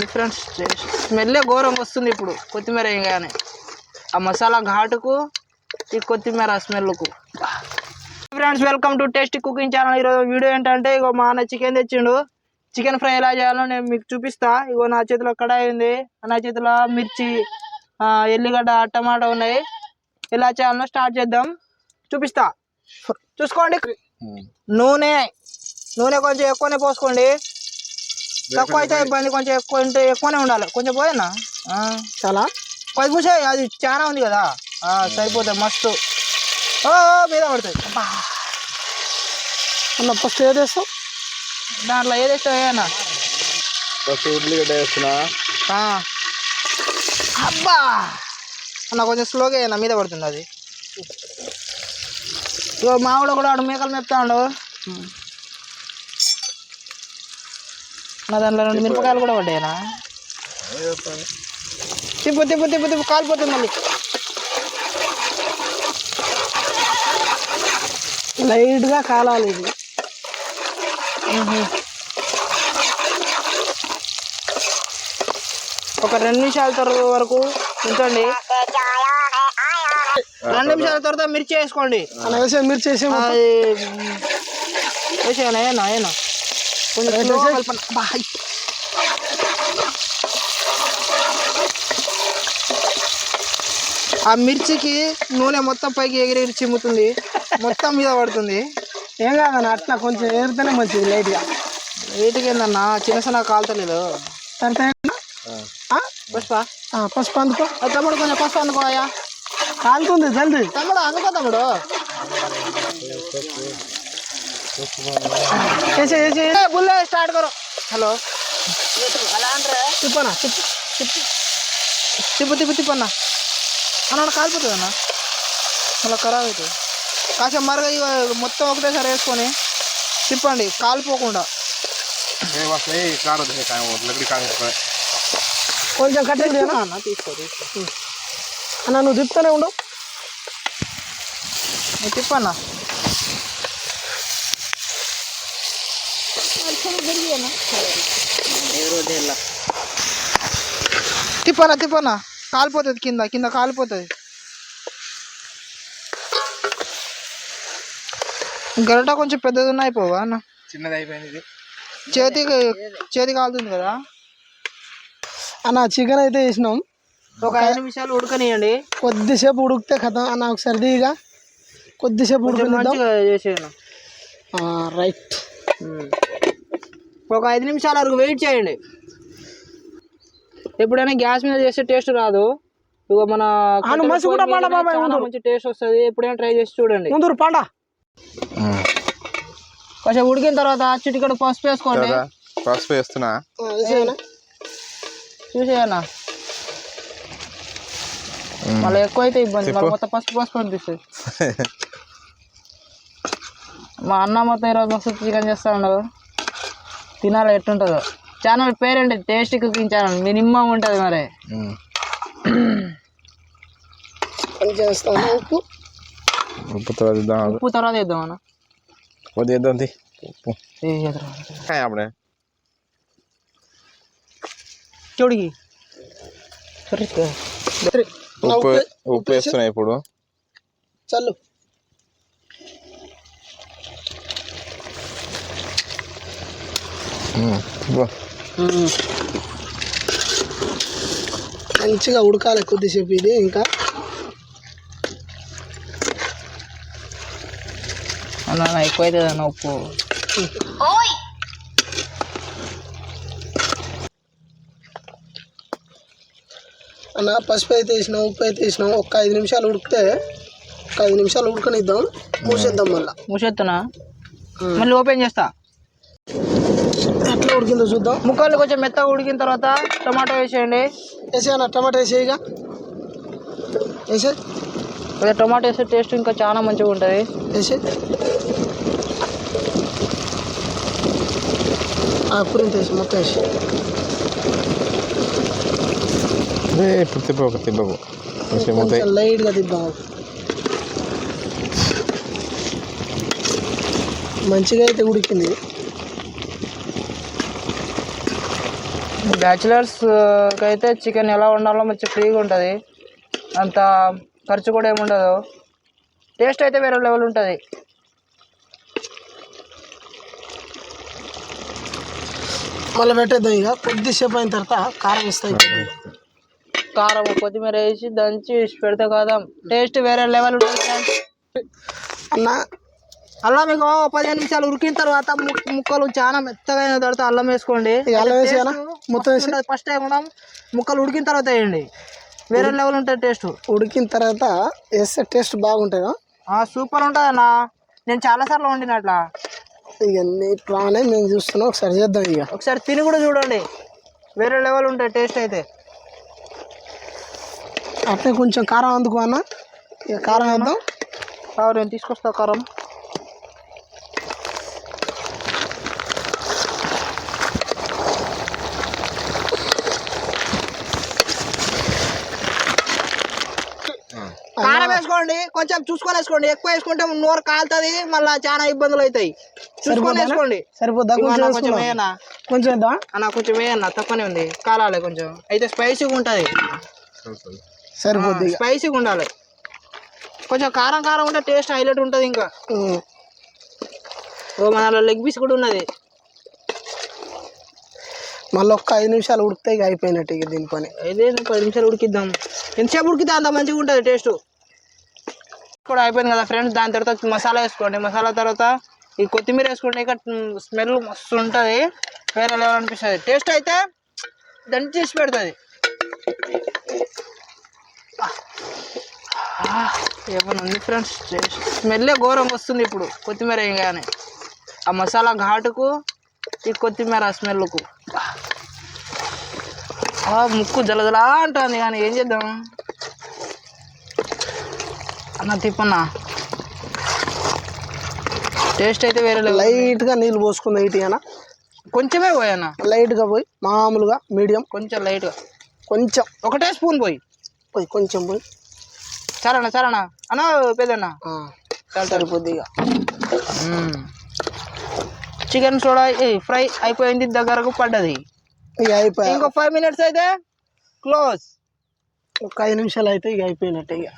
Different స్మెల్లే ఘోరంగా వస్తుంది ఇప్పుడు కొత్తిమీర వేయగానే ఆ మసాలా ఘాటుకు ఈ కొత్తిమీర స్మెల్కు. Friends welcome to tasty cooking channel. ఈరోజు వీడియో ఏంటంటే ఇగో మా అన్న చికెన్ తెచ్చిండు. చికెన్ ఫ్రై ఎలా చేయాలో నేను మీకు చూపిస్తా. ఇగో నా చేతిలో కడాయి ఉంది, నా చేతిలో మిర్చి ఎల్లిగడ్డ టమాటా ఉన్నాయి. ఎలా చేయాలో స్టార్ట్ చేద్దాం, చూపిస్తా చూసుకోండి. నూనె కొంచెం ఎక్కువనే పోసుకోండి, తక్కువ అయితే ఇబ్బంది, కొంచెం ఎక్కువనే ఉండాలి. కొంచెం పోయేనా చాలా కొద్ది పూసే, అది చాలా ఉంది కదా సరిపోతాయి మస్తు. మీద పడుతుంది అన్న. ఫస్ట్ ఏది వేస్తావు దాంట్లో? ఏది వేస్తావు ఏనా? ఉల్లిగడ్డ వేస్తున్నా. అబ్బా అన్న కొంచెం స్లోగా అయినా మీద పడుతుంది అది. ఇగో మావిడ కూడా వాడు మేకలు మేపుతాడు. నా దాంట్లో 2 మిరపకాయలు కూడా పడ్డాయినా. తిప్పు కాలిపోతుంది మళ్ళీ. లైట్గా కాలాలి ఇది. ఒక 2 నిమిషాల వరకు ఉంచండి. 2 నిమిషాల తర్వాత మిర్చి వేసుకోండి. మిర్చి వేసేనా ఏనా కొంచెం ఆ మిర్చికి నూనె మొత్తం పైకి ఎగిరి చిమ్ముతుంది, మొత్తం మీద పడుతుంది. ఏం కాదన్న, అట్లా కొంచెం ఎగిరితేనే మంచిది. లైట్గా ఏందన్నా, చిన్న కాలుతలేదు. పసుపు అందుకో తమ్ముడు, కొంచెం పసుపు అందుకోయా, కాలుతుంది జల్దీ. తమ్ముడు అందుకో తమ్ముడు. బుల్లే స్టార్ట్ కరో. హలో తిప్పనా? తిప్పన్నా అన్న, కాలిపోతుంది అన్న, అలా ఖరాబ్ అవుతుంది. కాసేపు మరగా మొత్తం ఒకటేసారి వేసుకొని తిప్పండి, కాలిపోకుండా. కొంచెం కట్టేది అన్న, తీసుకో అన్న. నువ్వు తిప్పుతూనే ఉండు, నువ్వు తిప్పన్నా. తిప్పన్నా కాలిపోతుంది, కింద కాలిపోతుంది. గరిట కొంచెం పెద్దది ఉన్నాయి పోవా అన్న, చిన్నది అయిపోయింది. చేతి కాలుతుంది కదా అన్న. చికెన్ అయితే వేసినాం, ఒక 5 నిమిషాలు ఉడకనియండి. కొద్దిసేపు ఉడికితే కథ అన్న. ఒకసారి దిగా కొద్దిసేపు మంచిగా చేసేయండి. రైట్, ఒక 5 నిమిషాల వరకు వెయిట్ చేయండి. ఎప్పుడైనా గ్యాస్ మీద చేస్తే టేస్ట్ రాదు. ఇగో మన మంచి టేస్ట్ వస్తుంది. ఎప్పుడైనా ట్రై చేసి చూడండి. కొంచెం ఉడికిన తర్వాత చిటికెడు పసుపు వేసుకోండి. పసుపు వేస్తున్నా, చూసేయన్నా. మళ్ళీ ఎక్కువైతే ఇబ్బంది, మళ్ళీ మొత్తం పసుపు అనిపిస్తుంది. మా అన్న మొత్తం ఈరోజు మస్తు చికెన్ చేస్తా ఉండదు, తినాలి ఎట్టుంటుందో. ఛానల్ పేరేంటి? Tasty cooking channel. మినిమం ఉంటుంది మరి. ఉప్పు తర్వాత వేద్దామన్నా. చూడికి ఉప్పు వేస్తున్నా ఇప్పుడు. చల్లు. మంచిగా ఉడకాలి కొద్దిసేపు ఇది. ఇంకా అన్న ఎక్కువైతుంది అన్న ఉప్పు. అన్న పసుపు అయితే వేసినాం, ఉప్పు అయితే వేసినాం. ఒక 5 నిమిషాలు ఉడికితే, ఒక 5 నిమిషాలు ఉడకనిద్దాం. మూసేద్దాం. మూసేస్తున్నా, మళ్ళీ ఓపెన్ చేస్తా. ఎట్లా ఉడికిందో చూద్దాం. ముక్కలు కొంచెం మెత్తగా ఉడికిన తర్వాత టమాటో వేసేయండి. వేసేయన్నా, టమాటో వేసేయగా వేసే. టమాటో వేసే టేస్ట్ ఇంకా చాలా మంచిగా ఉంటుంది. వేసే పురింత వేసి మొత్తం వేసి. లైట్గా తిద్దాం. మంచిగా అయితే ఉడికింది. బ్యాచిలర్స్ అయితే చికెన్ ఎలా వండాలో మంచి ఫ్రీగా ఉంటుంది, అంత ఖర్చు కూడా ఏముండదు, టేస్ట్ అయితే వేరే లెవెల్ ఉంటుంది. మళ్ళీ పెట్టేద్దాం. ఇక కొద్దిసేపు అయిన తర్వాత కారం ఇస్తాయి. కారం కొత్తిమీర వేసి దంచి వేసి పెడితే కదా టేస్ట్ వేరే లెవెల్ ఉంటుంది. అన్న అల్లం మీకు 15 నిమిషాలు ఉరికిన తర్వాత ముక్కలు చాలా మెత్తగా అయిన తర్వాత అల్లం వేసుకోండి. అల్లం వేసి మొత్తం వేసి ఫస్ట్ టైం కూడా ముక్కలు ఉడికిన తర్వాత వేయండి, వేరే లెవెల్ ఉంటుంది టేస్ట్. ఉడికిన తర్వాత వేస్తే టేస్ట్ బాగుంటుంది. సూపర్ ఉంటుంది అన్న, నేను చాలాసార్లు వండిన అట్లా. ఇక నీ ప్లానే మేము చూస్తున్నాం, ఒకసారి చేద్దాం. ఇక ఒకసారి తిని కూడా చూడండి, వేరే లెవెల్ ఉంటుంది టేస్ట్ అయితే. అట్లే కొంచెం కారం అందుకు అన్న, ఇక కారం వేద్దాం. నేను తీసుకొస్తా కారం. కారం వేసుకోండి, కొంచెం చూసుకొని వేసుకోండి, ఎక్కువ వేసుకుంటే నోరు కాలుతుంది, మళ్ళీ చాలా ఇబ్బందులు అవుతాయి. చూసుకొని వేసుకోండి. సరిపోద్దా? కొంచెం వేయనా, కొంచెం వేద్దాం అన్న, కొంచెం వేయన్నా, తక్కువనే ఉంది, కాలాలి కొంచెం, అయితే స్పైసీగా ఉంటుంది. సరిపోద్ది, స్పైసీగా ఉండాలి, కొంచెం కారం కారం ఉంటే టేస్ట్ హైలైట్ ఉంటుంది. ఇంకా మన లెగ్ పీస్ కూడా ఉన్నది. మళ్ళీ ఒక్క 5 నిమిషాలు ఉడికితే ఇక అయిపోయినట్టు. ఇక దీని పని 10 నిమిషాలు ఉడికిద్దాం, ఎంతసేపు ఉడికితే అంత మంచిగా ఉంటుంది టేస్ట్ కూడా. అయిపోయింది కదా ఫ్రెండ్స్, దాని తర్వాత మసాలా వేసుకోండి. మసాలా తర్వాత ఈ కొత్తిమీర వేసుకోండి, ఇక స్మెల్ మస్తు ఉంటుంది, వేరే లెవెల్ అనిపిస్తుంది, టేస్ట్ అయితే దంచి చేసి పెడుతుంది. ఏమన్నా ఉంది ఫ్రెండ్స్, స్మెల్లే ఘోరంగా వస్తుంది ఇప్పుడు కొత్తిమీర వేయగానే. ఆ మసాలా ఘాటుకు ఈ కొత్తిమీర స్మెల్కు ముక్కు జలజలా అంటుంది, కానీ ఏం చేద్దాం అన్న, తిప్పన్నా. టేస్ట్ అయితే వేరే లైట్గా నీళ్ళు పోసుకుందాం. ఇటు అన్న కొంచెమే పోయన్నా, లైట్గా పోయి మామూలుగా మీడియం, కొంచెం లైట్గా, కొంచెం ఒకటే స్పూన్ పోయి కొంచెం పోయి. సరేనా సరేనా అన్న, పెద్దన్నా సరిపోద్ది. ఇక చికెన్ సోడా ఫ్రై అయిపోయింది, దగ్గరకు పడ్డది. ఇక అయిపోయి ఇంకో 5 minutes అయితే క్లోజ్. ఒక 5 నిమిషాలు అయితే ఇక అయిపోయినట్టే. ఇక